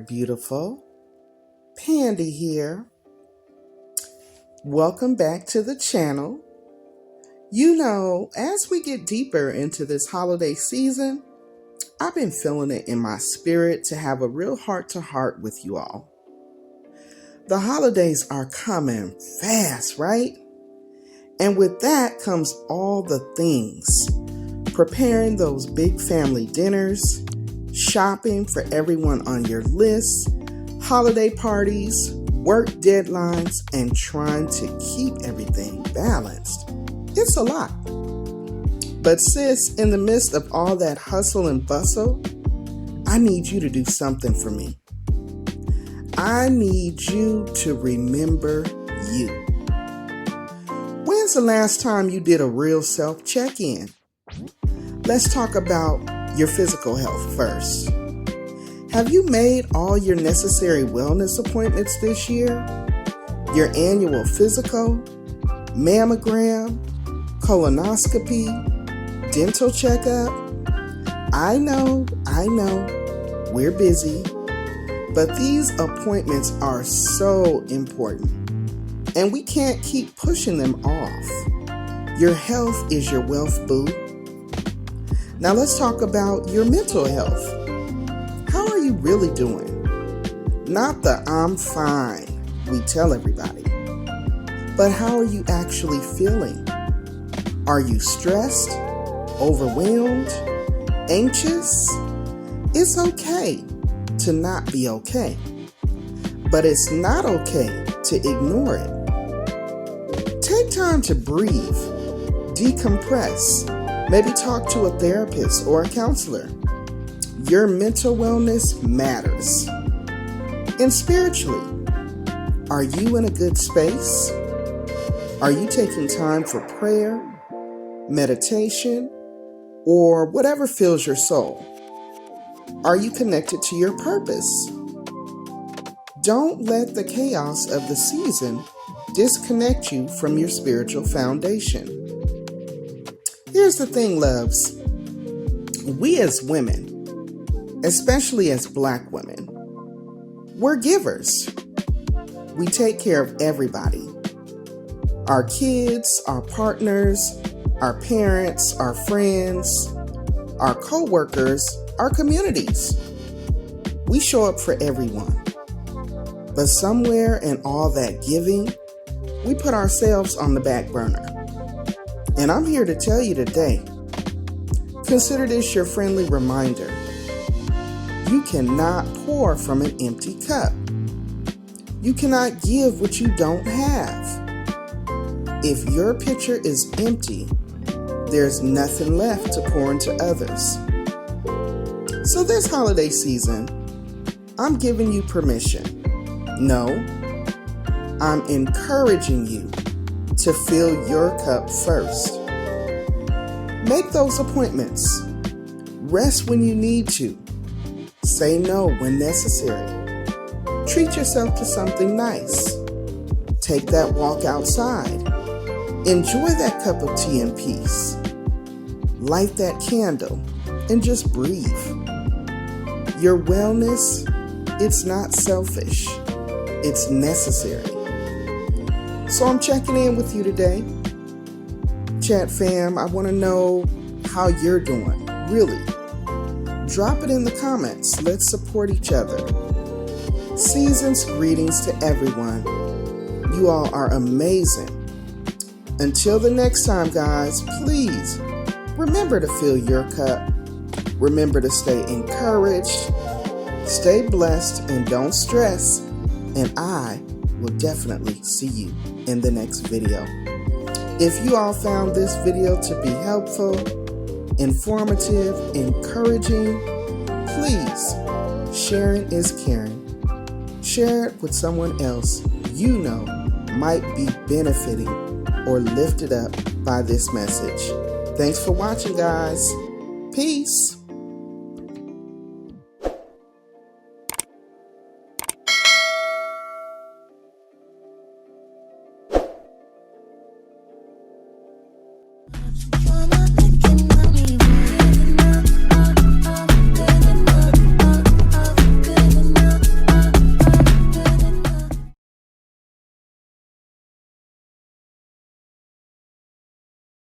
beautiful. Pandi here. Welcome back to the channel. You know, as we get deeper into this holiday season, I've been feeling it in my spirit to have a real heart-to-heart with you all. The holidays are coming fast, right? And with that comes all the things. Preparing those big family dinners, shopping for everyone on your list, holiday parties, work deadlines, and trying to keep everything balanced. It's a lot. But sis, in the midst of all that hustle and bustle, I need you to do something for me. I need you to remember you. When's the last time you did a real self check-in? Let's talk about your physical health first. Have you made all your necessary wellness appointments this year? Your annual physical, mammogram, colonoscopy, dental checkup? I know, we're busy, but these appointments are so important, and we can't keep pushing them off. Your health is your wealth, boo. Now let's talk about your mental health. How are you really doing? Not the I'm fine we tell everybody, but how are you actually feeling? Are you stressed, overwhelmed, anxious? It's okay to not be okay, but it's not okay to ignore it. Take time to breathe, decompress, maybe talk to a therapist or a counselor. Your mental wellness matters. And spiritually, are you in a good space? Are you taking time for prayer, meditation, or whatever fills your soul? Are you connected to your purpose? Don't let the chaos of the season disconnect you from your spiritual foundation. Here's the thing, loves. We as women, especially as Black women, we're givers. We take care of everybody. Our kids, our partners, our parents, our friends, our co-workers, our communities. We show up for everyone. But somewhere in all that giving, we put ourselves on the back burner. And I'm here to tell you today, consider this your friendly reminder. You cannot pour from an empty cup. You cannot give what you don't have. If your pitcher is empty, there's nothing left to pour into others. So this holiday season, I'm giving you permission. No, I'm encouraging you to fill your cup first. Make those appointments. Rest when you need to. Say no when necessary. Treat yourself to something nice. Take that walk outside. Enjoy that cup of tea in peace. Light that candle and just breathe. Your wellness, it's not selfish. It's necessary. So I'm checking in with you today. Chat fam, I want to know how you're doing. Really. Drop it in the comments. Let's support each other. Season's greetings to everyone. You all are amazing. Until the next time, guys, please remember to fill your cup. Remember to stay encouraged, stay blessed, and don't stress. And I will definitely see you in the next video. If you all found this video to be helpful, informative, encouraging, please, sharing is caring. Share it with someone else you know might be benefiting or lifted up by this message. Thanks for watching, guys. Peace. Wanna make it